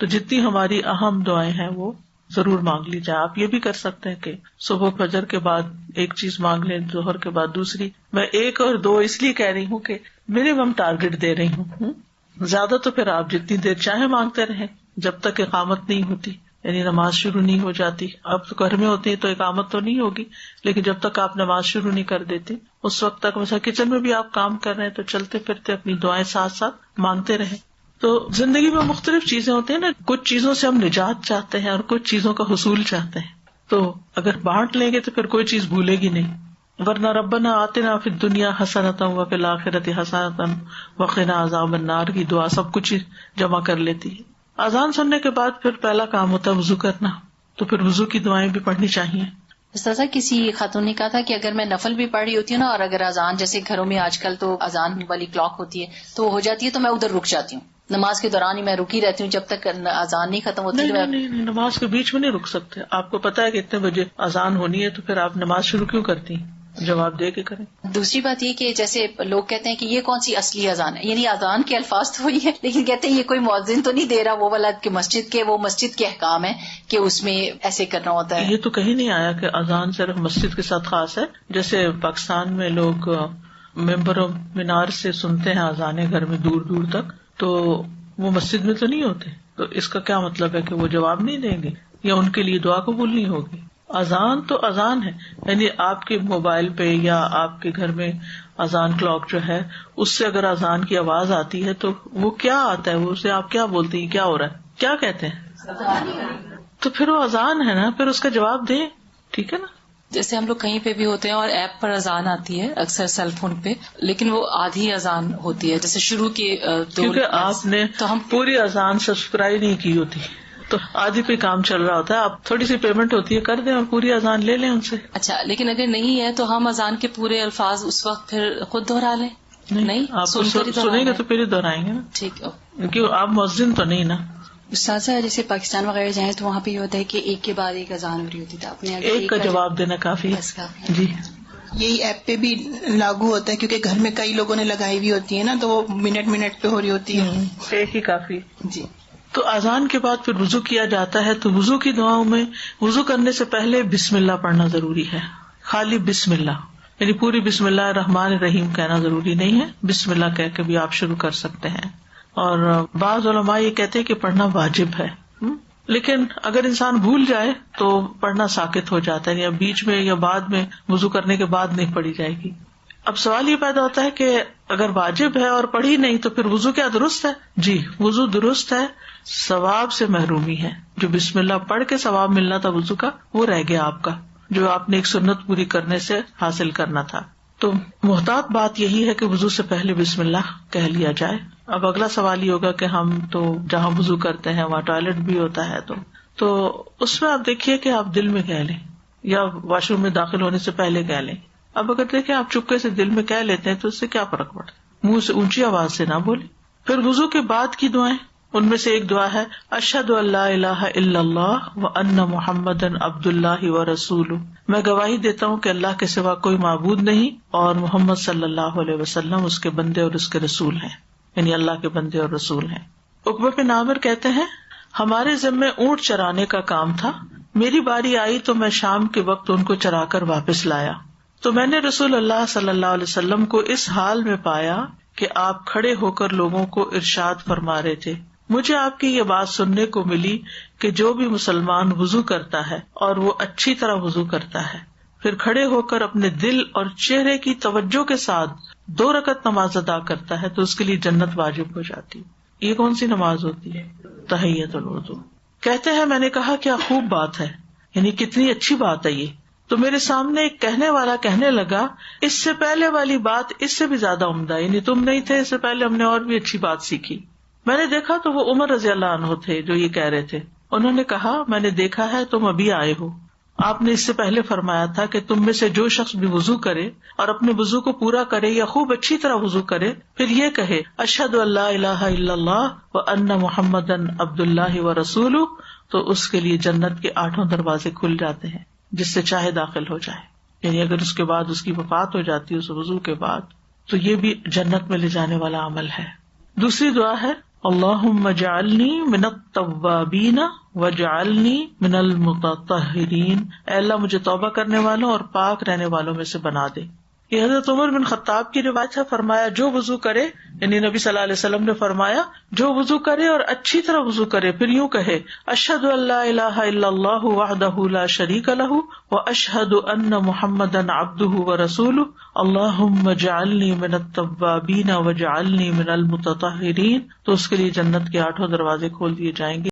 تو جتنی ہماری اہم دعائیں ہیں وہ ضرور مانگ لی جائے. آپ یہ بھی کر سکتے ہیں کہ صبح فجر کے بعد ایک چیز مانگ لیں, ظہر کے بعد دوسری. میں 1 اور 2 اس لیے کہہ رہی ہوں کہ منیمم ٹارگٹ دے رہی ہوں. زیادہ تو پھر آپ جتنی دیر چاہے مانگتے رہیں جب تک اقامت نہیں ہوتی, یعنی نماز شروع نہیں ہو جاتی. اب تو گھر میں ہوتی ہے تو اقامت تو نہیں ہوگی, لیکن جب تک آپ نماز شروع نہیں کر دیتی اس وقت تک, مثلا کچن میں بھی آپ کام کر رہے ہیں تو چلتے پھرتے اپنی دعائیں ساتھ ساتھ مانگتے رہیں. تو زندگی میں مختلف چیزیں ہوتی ہیں نا, کچھ چیزوں سے ہم نجات چاہتے ہیں اور کچھ چیزوں کا حصول چاہتے ہیں. تو اگر بانٹ لیں گے تو پھر کوئی چیز بھولے گی نہیں. ورنہ ربنا آتنا فی الدنیا حسنۃ وفی الآخرۃ حسنۃ وقنا عذاب النار کی دعا سب کچھ جمع کر لیتی ہے. اذان سننے کے بعد پھر پہلا کام ہوتا ہے وضو کرنا, تو پھر وضو کی دعائیں بھی پڑھنی چاہیے. استاذہ کسی خاتون نے کہا تھا کہ اگر میں نفل بھی پڑھ رہی ہوتی ہوں نا, اور اگر اذان, جیسے گھروں میں آج کل تو اذان والی کلاک ہوتی ہے تو ہو جاتی ہے, تو میں ادھر رک جاتی ہوں نماز کے دوران ہی, میں رکی رہتی ہوں جب تک اذان نہیں ختم ہوتی. نہیں, نماز کے بیچ میں نہیں رک سکتے. آپ کو پتا ہے کہ اتنے بجے اذان ہونی ہے, تو پھر آپ نماز شروع کیوں کرتی ہیں؟ جواب دے کے کریں. دوسری بات یہ کہ جیسے لوگ کہتے ہیں کہ یہ کون سی اصلی اذان ہے, یعنی اذان کے الفاظ تو وہی ہے لیکن کہتے ہیں یہ کوئی مؤذن تو نہیں دے رہا وہ والا, کہ مسجد کے احکام ہے کہ اس میں ایسے کرنا ہوتا ہے. یہ تو کہیں نہیں آیا کہ اذان صرف مسجد کے ساتھ خاص ہے. جیسے پاکستان میں لوگ ممبر و مینار سے سنتے ہیں اذانیں گھر میں دور دور تک, تو وہ مسجد میں تو نہیں ہوتے. تو اس کا کیا مطلب ہے کہ وہ جواب نہیں دیں گے یا ان کے لیے دعا قبول نہیں ہوگی؟ اذان تو اذان ہے, یعنی آپ کے موبائل پہ یا آپ کے گھر میں اذان کلاک جو ہے اس سے اگر اذان کی آواز آتی ہے تو وہ کیا آتا ہے, وہ اسے آپ کیا بولتے ہیں, کیا ہو رہا ہے, کیا کہتے ہیں؟ تو پھر وہ اذان ہے نا, پھر اس کا جواب دیں. ٹھیک ہے نا. جیسے ہم لوگ کہیں پہ بھی ہوتے ہیں اور ایپ پر اذان آتی ہے اکثر سیل فون پہ, لیکن وہ آدھی اذان ہوتی ہے, جیسے شروع کی کیونکہ آپ نے تو ہم پوری اذان سبسکرائب نہیں کی ہوتی, تو آدھی پہ کام چل رہا ہوتا ہے. آپ تھوڑی سی پیمنٹ ہوتی ہے کر دیں اور پوری اذان لے لیں ان سے. اچھا, لیکن اگر نہیں ہے تو ہم اذان کے پورے الفاظ اس وقت پھر خود دوہرا لیں. نہیں, آپ سنیں گے تو پھر ہی دہرائیں گے نا. ٹھیک ہے, کیونکہ آپ مؤذن تو نہیں نا. استاذہ جیسے پاکستان وغیرہ جائیں تو وہاں پہ یہ ہوتا ہے کہ ایک کے بعد ایک اذان ہو رہی ہوتی ہے, تو اپنے ایک کا جواب دینا کافی ہے. جی, یہی ایپ پہ بھی لاگو ہوتا ہے کیونکہ گھر میں کئی لوگوں نے لگائی ہوئی ہوتی ہے نا, تو وہ منٹ پہ ہو رہی ہوتی ہے. ایک ہی کافی. جی. تو اذان کے بعد پھر وضو کیا جاتا ہے, تو وضو کی دعاؤں میں وضو کرنے سے پہلے بسم اللہ پڑھنا ضروری ہے. خالی بسم اللہ, یعنی پوری بسم اللہ الرحمن الرحیم کہنا ضروری نہیں ہے. بسم اللہ کہہ کے بھی آپ شروع کر سکتے ہیں. اور بعض علماء یہ کہتے ہیں کہ پڑھنا واجب ہے, لیکن اگر انسان بھول جائے تو پڑھنا ساقط ہو جاتا ہے, یا بیچ میں یا بعد میں وضو کرنے کے بعد نہیں پڑھی جائے گی. اب سوال یہ پیدا ہوتا ہے کہ اگر واجب ہے اور پڑھی نہیں تو پھر وضو کیا درست ہے؟ جی, وضو درست ہے, ثواب سے محرومی ہے. جو بسم اللہ پڑھ کے ثواب ملنا تھا وضو کا, وہ رہ گیا آپ کا, جو آپ نے ایک سنت پوری کرنے سے حاصل کرنا تھا. تو محتاط بات یہی ہے کہ وضو سے پہلے بسم اللہ کہہ لیا جائے. اب اگلا سوال یہ ہوگا کہ ہم تو جہاں وضو کرتے ہیں وہاں ٹوائلٹ بھی ہوتا ہے, تو اس میں آپ دیکھیے کہ آپ دل میں کہہ لیں یا واش روم میں داخل ہونے سے پہلے کہہ لیں. اب اگر دیکھیں آپ چپکے سے دل میں کہہ لیتے ہیں تو اس سے کیا فرق پڑتا ہے؟ منہ سے اونچی آواز سے نہ بولے. پھر وضو کے بعد کی دعائیں, ان میں سے ایک دعا ہے اشہد ان لا الہ الا اللہ وان محمدا عبد اللہ ورسولہ, میں گواہی دیتا ہوں کہ اللہ کے سوا کوئی معبود نہیں اور محمد صلی اللہ علیہ وسلم اس کے بندے اور اس کے رسول ہیں, یعنی اللہ کے بندے اور رسول ہیں. عقبہ بن عامر کہتے ہیں ہمارے ذمے اونٹ چرانے کا کام تھا, میری باری آئی تو میں شام کے وقت ان کو چرا کر واپس لایا, تو میں نے رسول اللہ صلی اللہ علیہ وسلم کو اس حال میں پایا کہ آپ کھڑے ہو کر لوگوں کو ارشاد فرما رہے تھے. مجھے آپ کی یہ بات سننے کو ملی کہ جو بھی مسلمان وضو کرتا ہے اور وہ اچھی طرح وضو کرتا ہے, پھر کھڑے ہو کر اپنے دل اور چہرے کی توجہ کے ساتھ 2 رکعت نماز ادا کرتا ہے تو اس کے لیے جنت واجب ہو جاتی. یہ کون سی نماز ہوتی ہے؟ تحیۃ الوضو. کہتے ہیں میں نے کہا کیا خوب بات ہے, یعنی کتنی اچھی بات ہے یہ. تو میرے سامنے ایک کہنے والا کہنے لگا اس سے پہلے والی بات اس سے بھی زیادہ عمدہ, یعنی تم نہیں تھے اس سے پہلے ہم نے اور بھی اچھی بات سیکھی. میں نے دیکھا تو وہ عمر رضی اللہ عنہ تھے جو یہ کہہ رہے تھے. انہوں نے کہا میں نے دیکھا ہے تم ابھی آئے ہو, آپ نے اس سے پہلے فرمایا تھا کہ تم میں سے جو شخص بھی وضو کرے اور اپنے وضو کو پورا کرے یا خوب اچھی طرح وضو کرے پھر یہ کہے اشہد ان لا الہ الا اللہ وان محمدا عبد اللہ ورسولہ, تو اس کے لیے جنت کے 8 دروازے کھل جاتے ہیں جس سے چاہے داخل ہو جائے. یعنی اگر اس کے بعد اس کی وفات ہو جاتی ہے اس وضو کے بعد, تو یہ بھی جنت میں لے جانے والا عمل ہے. دوسری دعا ہے اللہم اجعلنی من التوابین واجعلنی من المتطہرین، اے اللہ مجھے توبہ کرنے والوں اور پاک رہنے والوں میں سے بنا دے۔ یہ حضرت عمر بن خطاب کی روایت ہے، فرمایا جو وضو کرے، یعنی نبی صلی اللہ علیہ وسلم نے فرمایا جو وضو کرے اور اچھی طرح وضو کرے پھر یوں کہے اشہد ان لا الہ الا اللہ وحدہ لا شریک لہ واشہد ان محمدا عبدہ ورسولہ اللہم اجعلنی من التوابین واجعلنی من المتطہرین، تو اس کے لیے جنت کے 8 دروازے کھول دیے جائیں گے۔